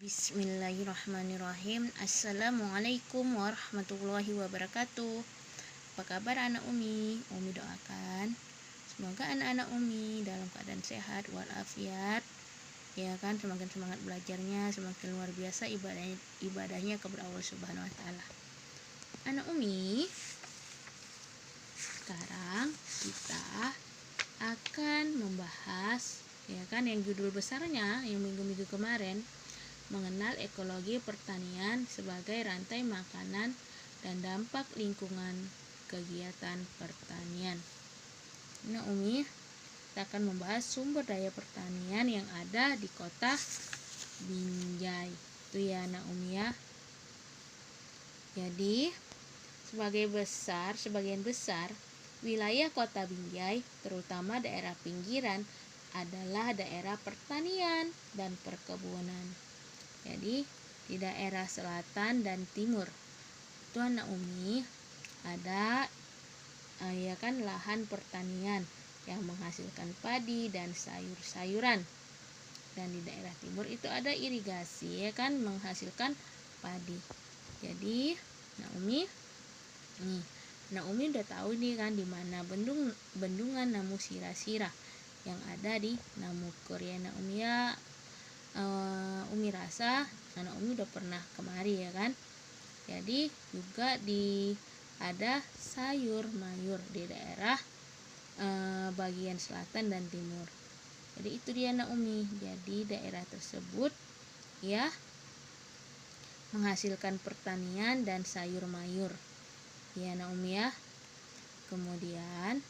Bismillahirrahmanirrahim. Assalamualaikum warahmatullahi wabarakatuh. Apa kabar anak Umi? Umi doakan semoga anak-anak Umi dalam keadaan sehat walafiat, ya kan, semakin semangat belajarnya, semakin luar biasa ibadahnya kepada Allah Subhanahu wa taala. Anak Umi, sekarang kita akan membahas, ya kan, yang judul besarnya yang minggu-minggu kemarin, mengenal ekologi pertanian sebagai rantai makanan dan dampak lingkungan kegiatan pertanian. Nah, Umi, kita akan membahas sumber daya pertanian yang ada di kota Binjai. Itu ya anak Umi ya. Jadi, sebagian besar wilayah kota Binjai, terutama daerah pinggiran, adalah daerah pertanian dan perkebunan. Jadi di daerah selatan dan timur itu anak Umi ada ya kan, lahan pertanian yang menghasilkan padi dan sayur-sayuran. Dan di daerah timur itu ada irigasi, ya kan, menghasilkan padi. Jadi anak Umi udah tahu nih kan di mana bendungan Namu Sira-Sira yang ada di Namukur ya anak Umi ya. Umi rasa anak Umi udah pernah kemari ya kan. Jadi juga ada sayur mayur di daerah bagian selatan dan timur. Jadi itu dia anak Umi. Jadi daerah tersebut ya menghasilkan pertanian dan sayur mayur ya anak Umi ya. Kemudian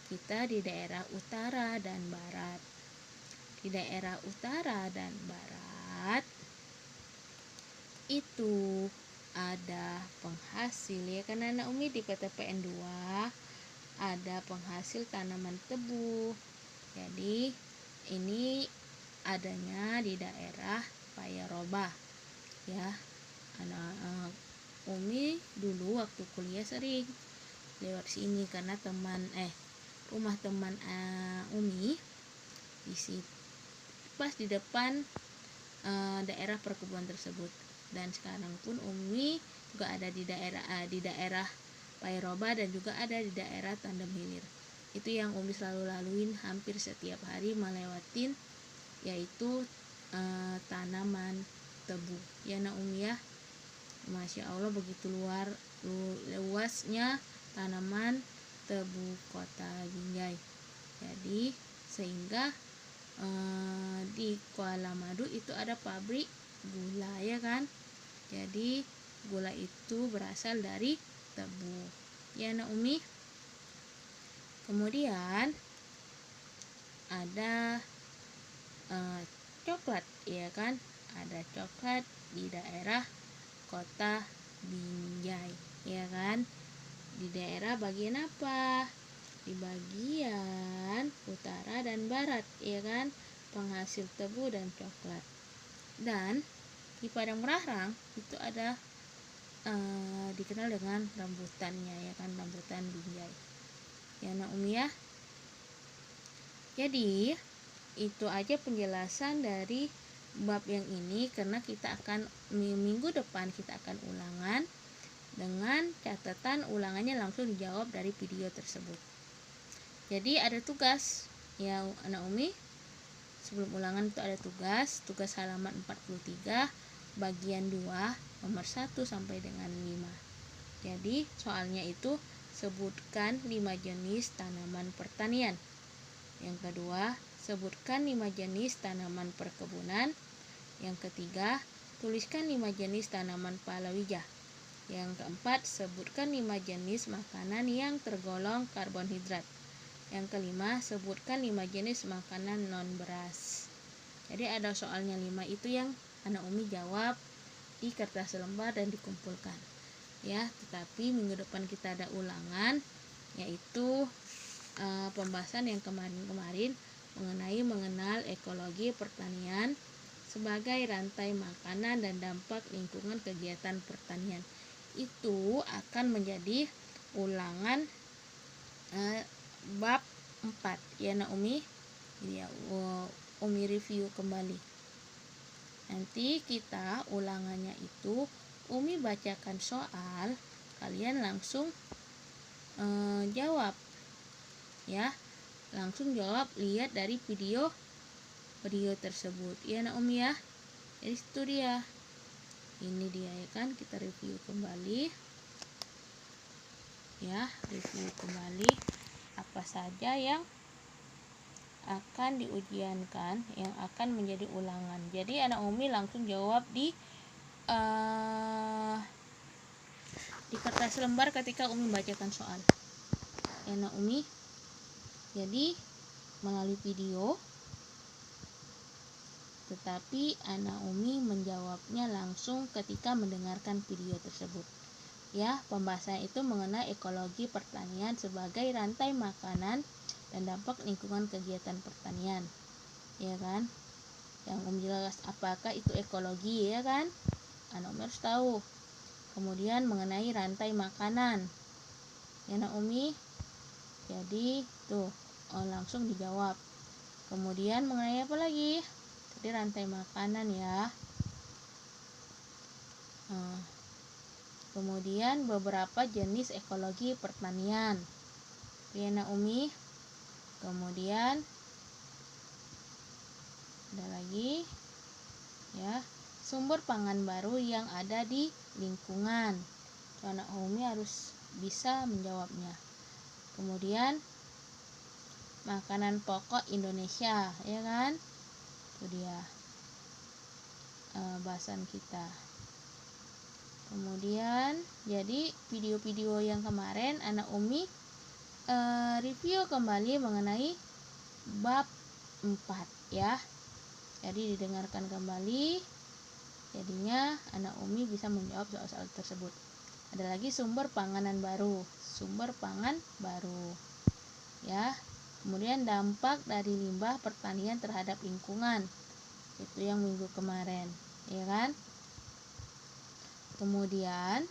kita di daerah utara dan barat. Di daerah utara dan barat itu ada penghasil ya kan anak Umi, di PTPN 2 ada penghasil tanaman tebu. Jadi ini adanya di daerah Payaroba ya. Anak Umi dulu waktu kuliah sering lewat sini karena rumah teman Umi di situ pas di depan daerah perkebunan tersebut. Dan sekarang pun Umi juga ada di daerah Payaroba dan juga ada di daerah Tandem Hilir. Itu yang Umi selalu laluin hampir setiap hari melewatin, yaitu tanaman tebu ya nak Umi ya. Masya Allah begitu luasnya tanaman tebu kota Binjai. Jadi sehingga di Kuala Madu itu ada pabrik gula ya kan. Jadi gula itu berasal dari tebu ya nak Umi. Kemudian ada coklat ya kan. Ada coklat di daerah kota Binjai ya kan. Di daerah bagian apa? Di bagian utara dan barat ya kan, penghasil tebu dan coklat. Dan di Padang Merahrang itu ada dikenal dengan rambutannya ya kan, rambutan Binjai ya nak Umi ya. Jadi itu aja penjelasan dari bab yang ini, karena kita akan minggu depan kita akan ulangan dengan catatan ulangannya langsung dijawab dari video tersebut. Jadi ada tugas ya anak Umi. Sebelum ulangan itu ada tugas halaman 43 bagian 2 nomor 1 sampai dengan 5. Jadi soalnya itu sebutkan 5 jenis tanaman pertanian. Yang kedua, sebutkan 5 jenis tanaman perkebunan. Yang ketiga, tuliskan 5 jenis tanaman palawija. Yang keempat, sebutkan 5 jenis makanan yang tergolong karbohidrat. Yang kelima, sebutkan 5 jenis makanan non beras. Jadi ada soalnya 5 itu yang anak Umi jawab di kertas lembar dan dikumpulkan ya. Tetapi minggu depan kita ada ulangan, yaitu pembahasan yang kemarin mengenai mengenal ekologi pertanian sebagai rantai makanan dan dampak lingkungan kegiatan pertanian. Itu akan menjadi ulangan bab 4 ya nak Umi. Jadi ya Umi review kembali. Nanti kita ulangannya itu Umi bacakan soal, kalian langsung jawab ya. Langsung jawab, lihat dari video tersebut ya nak Umi ya. Jadi itu dia. Ini dia ya kan, kita review kembali. Ya, review kembali apa saja yang akan diujiankan, yang akan menjadi ulangan. Jadi anak Umi langsung jawab di kertas lembar ketika Umi bacakan soal. Ya anak Umi. Jadi melalui video, tetapi anak Umi menjawabnya langsung ketika mendengarkan video tersebut. Ya, pembahasan itu mengenai ekologi pertanian sebagai rantai makanan dan dampak lingkungan kegiatan pertanian. Ya kan? Yang Umi jelas apakah itu ekologi ya kan? Anak Umi harus tahu. Kemudian mengenai rantai makanan. Ya anak Umi. Jadi tuh langsung dijawab. Kemudian mengenai apa lagi? Jadi rantai makanan ya. Kemudian beberapa jenis ekologi pertanian. Ya nak Umi. Kemudian ada lagi ya, sumber pangan baru yang ada di lingkungan. Anak Umi harus bisa menjawabnya. Kemudian makanan pokok Indonesia, ya kan? Itu dia bahasan kita. Kemudian jadi video-video yang kemarin anak Umi review kembali mengenai bab 4 ya. Jadi didengarkan kembali, jadinya anak Umi bisa menjawab soal-soal tersebut. Ada lagi sumber pangan baru ya. Kemudian dampak dari limbah pertanian terhadap lingkungan, itu yang minggu kemarin ya kan. Kemudian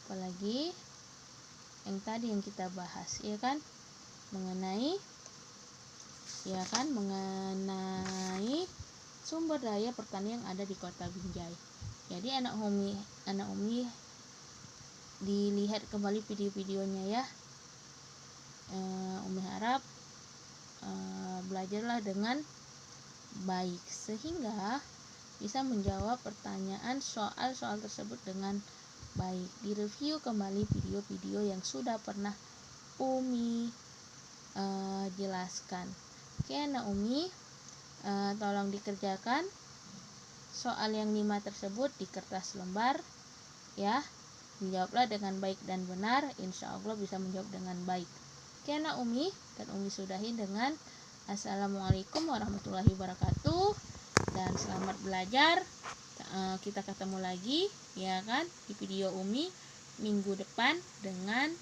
apalagi yang tadi yang kita bahas ya kan, mengenai sumber daya pertanian yang ada di Kota Binjai. Jadi anak Umi dilihat kembali video-videonya ya. Umi harap belajarlah dengan baik sehingga bisa menjawab pertanyaan soal-soal tersebut dengan baik. Direview kembali video-video yang sudah pernah Umi jelaskan. Oke anak Umi, tolong dikerjakan soal yang 5 tersebut di kertas lembar ya. Menjawablah dengan baik dan benar, insya Allah bisa menjawab dengan baik. Oke anak Umi, dan Umi sudahi dengan Assalamualaikum warahmatullahi wabarakatuh dan selamat belajar. Kita ketemu lagi ya kan di video Umi minggu depan dengan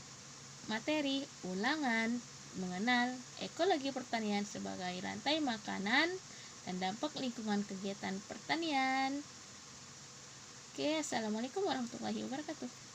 materi ulangan mengenal ekologi pertanian sebagai rantai makanan dan dampak lingkungan kegiatan pertanian. Oke, assalamualaikum warahmatullahi wabarakatuh.